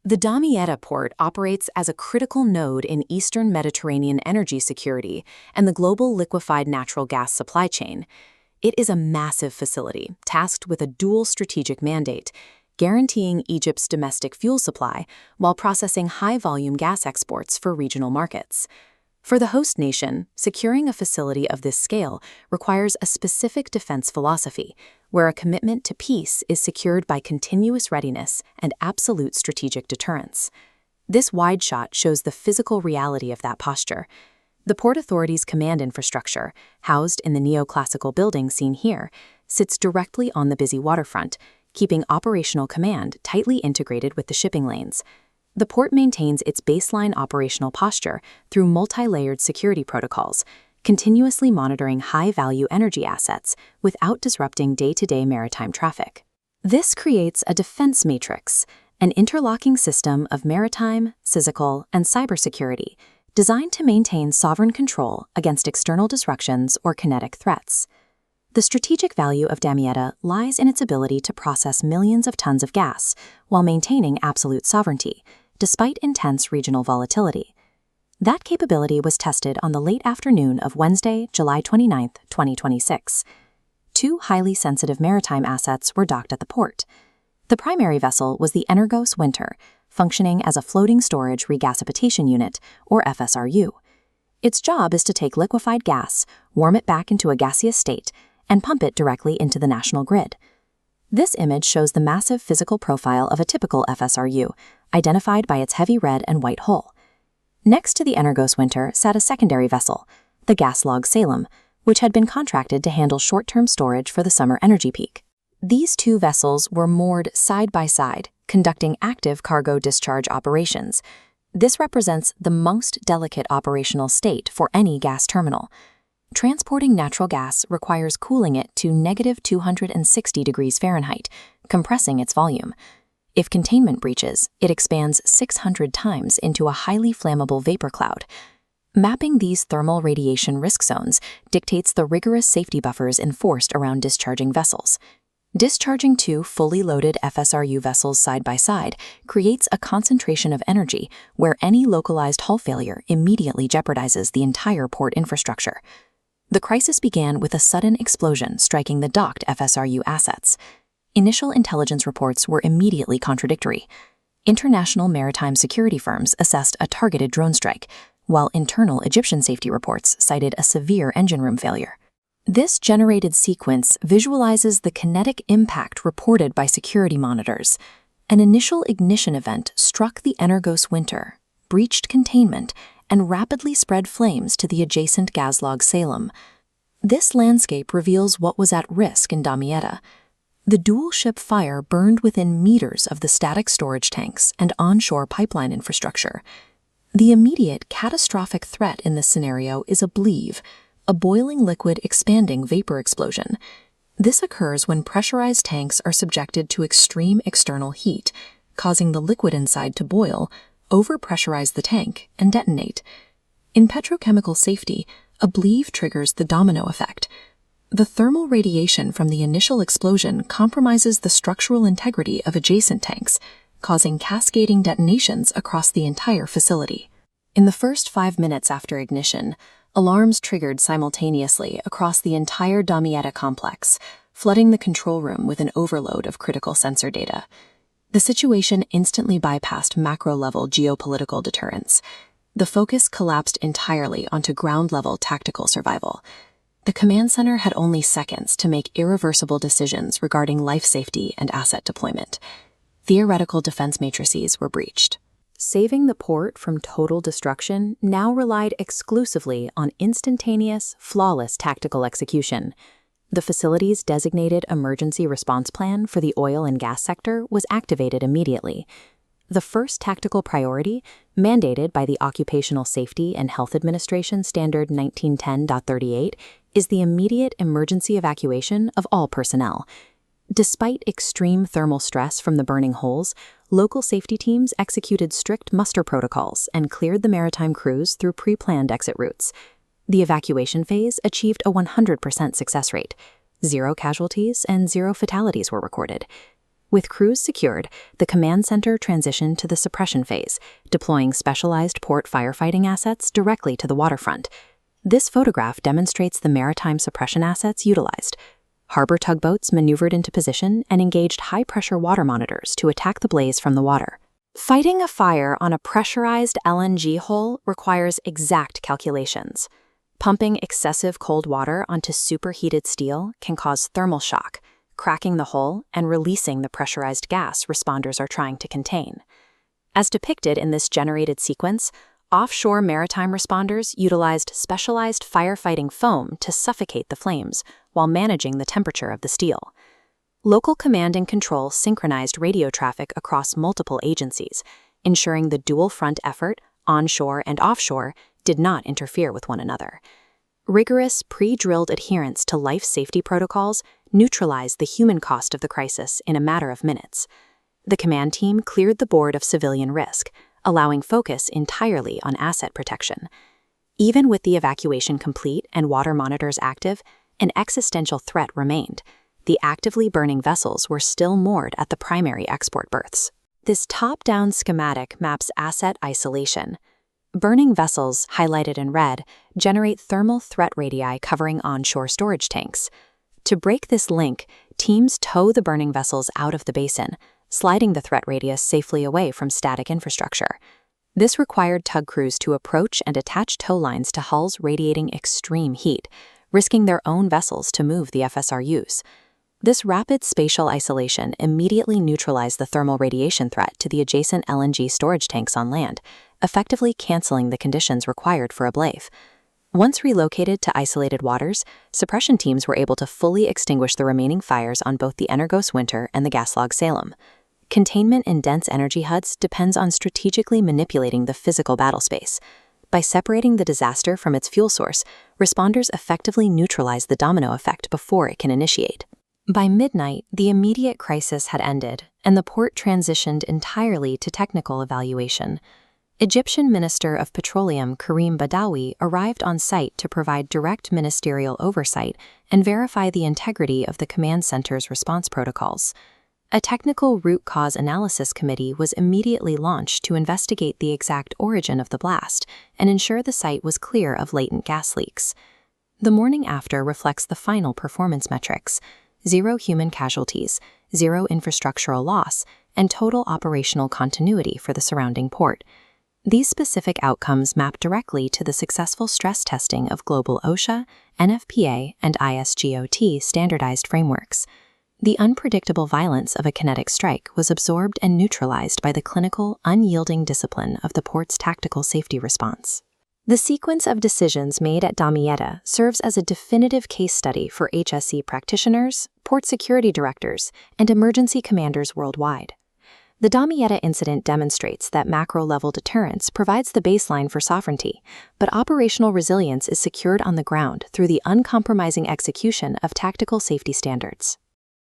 The Damietta Port operates as a critical node in Eastern Mediterranean energy security and the global liquefied natural gas supply chain. It is a massive facility tasked with a dual strategic mandate, guaranteeing Egypt's domestic fuel supply while processing high-volume gas exports for regional markets. For the host nation, securing a facility of this scale requires a specific defense philosophy, where a commitment to peace is secured by continuous readiness and absolute strategic deterrence. This wide shot shows the physical reality of that posture. The Port Authority's command infrastructure, housed in the neoclassical building seen here, sits directly on the busy waterfront, keeping operational command tightly integrated with the shipping lanes. The port maintains its baseline operational posture through multi-layered security protocols, continuously monitoring high-value energy assets without disrupting day-to-day maritime traffic. This creates a defense matrix, an interlocking system of maritime, physical, and cybersecurity designed to maintain sovereign control against external disruptions or kinetic threats. The strategic value of Damietta lies in its ability to process millions of tons of gas while maintaining absolute sovereignty, despite intense regional volatility. That capability was tested on the late afternoon of Wednesday, July 29, 2026. Two highly sensitive maritime assets were docked at the port. The primary vessel was the Energos Winter, functioning as a floating storage regasification unit, or FSRU. Its job is to take liquefied gas, warm it back into a gaseous state, and pump it directly into the national grid. This image shows the massive physical profile of a typical FSRU, identified by its heavy red and white hull. Next to the Energos Winter sat a secondary vessel, the GasLog Salem, which had been contracted to handle short-term storage for the summer energy peak. These two vessels were moored side by side, conducting active cargo discharge operations. This represents the most delicate operational state for any gas terminal. Transporting natural gas requires cooling it to -260 degrees Fahrenheit, compressing its volume. If containment breaches, it expands 600 times into a highly flammable vapor cloud. Mapping these thermal radiation risk zones dictates the rigorous safety buffers enforced around discharging vessels. Discharging two fully loaded FSRU vessels side by side creates a concentration of energy where any localized hull failure immediately jeopardizes the entire port infrastructure. The crisis began with a sudden explosion striking the docked FSRU assets. Initial intelligence reports were immediately contradictory. International maritime security firms assessed a targeted drone strike, while internal Egyptian safety reports cited a severe engine room failure. This generated sequence visualizes the kinetic impact reported by security monitors. An initial ignition event struck the Energos Winter, breached containment, and rapidly spread flames to the adjacent GasLog Salem. This landscape reveals what was at risk in Damietta. The dual-ship fire burned within meters of the static storage tanks and onshore pipeline infrastructure. The immediate catastrophic threat in this scenario is a bleave, a boiling liquid expanding vapor explosion. This occurs when pressurized tanks are subjected to extreme external heat, causing the liquid inside to boil, overpressurize the tank, and detonate. In petrochemical safety, a bleave triggers the domino effect. The thermal radiation from the initial explosion compromises the structural integrity of adjacent tanks, causing cascading detonations across the entire facility. In the first 5 minutes after ignition, alarms triggered simultaneously across the entire Damietta complex, flooding the control room with an overload of critical sensor data. The situation instantly bypassed macro-level geopolitical deterrence. The focus collapsed entirely onto ground-level tactical survival. The command center had only seconds to make irreversible decisions regarding life safety and asset deployment. Theoretical defense matrices were breached. Saving the port from total destruction now relied exclusively on instantaneous, flawless tactical execution. The facility's designated emergency response plan for the oil and gas sector was activated immediately. The first tactical priority, mandated by the Occupational Safety and Health Administration Standard 1910.38, is the immediate emergency evacuation of all personnel. Despite extreme thermal stress from the burning holes, local safety teams executed strict muster protocols and cleared the maritime crews through pre-planned exit routes. The evacuation phase achieved a 100% success rate. 0 casualties and 0 fatalities were recorded. With crews secured, the command center transitioned to the suppression phase, deploying specialized port firefighting assets directly to the waterfront. This photograph demonstrates the maritime suppression assets utilized. Harbor tugboats maneuvered into position and engaged high-pressure water monitors to attack the blaze from the water. Fighting a fire on a pressurized LNG hull requires exact calculations. Pumping excessive cold water onto superheated steel can cause thermal shock, cracking the hull and releasing the pressurized gas responders are trying to contain. As depicted in this generated sequence, offshore maritime responders utilized specialized firefighting foam to suffocate the flames while managing the temperature of the steel. Local command and control synchronized radio traffic across multiple agencies, ensuring the dual-front effort, onshore and offshore, did not interfere with one another. Rigorous, pre-drilled adherence to life safety protocols neutralized the human cost of the crisis in a matter of minutes. The command team cleared the board of civilian risk, allowing focus entirely on asset protection. Even with the evacuation complete and water monitors active, an existential threat remained. The actively burning vessels were still moored at the primary export berths. This top-down schematic maps asset isolation. Burning vessels, highlighted in red, generate thermal threat radii covering onshore storage tanks. To break this link, teams tow the burning vessels out of the basin, sliding the threat radius safely away from static infrastructure. This required tug crews to approach and attach tow lines to hulls radiating extreme heat, risking their own vessels to move the FSRUs. This rapid spatial isolation immediately neutralized the thermal radiation threat to the adjacent LNG storage tanks on land, effectively canceling the conditions required for a blaze. Once relocated to isolated waters, suppression teams were able to fully extinguish the remaining fires on both the Energos Winter and the GasLog Salem. Containment in dense energy HUDs depends on strategically manipulating the physical battle space. By separating the disaster from its fuel source, responders effectively neutralize the domino effect before it can initiate. By midnight, the immediate crisis had ended, and the port transitioned entirely to technical evaluation. Egyptian Minister of Petroleum Karim Badawi arrived on site to provide direct ministerial oversight and verify the integrity of the command center's response protocols. A technical root cause analysis committee was immediately launched to investigate the exact origin of the blast and ensure the site was clear of latent gas leaks. The morning after reflects the final performance metrics: 0 human casualties, 0 infrastructural loss, and total operational continuity for the surrounding port. These specific outcomes map directly to the successful stress testing of global OSHA, NFPA, and ISGOT standardized frameworks. The unpredictable violence of a kinetic strike was absorbed and neutralized by the clinical, unyielding discipline of the port's tactical safety response. The sequence of decisions made at Damietta serves as a definitive case study for HSE practitioners, port security directors, and emergency commanders worldwide. The Damietta incident demonstrates that macro-level deterrence provides the baseline for sovereignty, but operational resilience is secured on the ground through the uncompromising execution of tactical safety standards.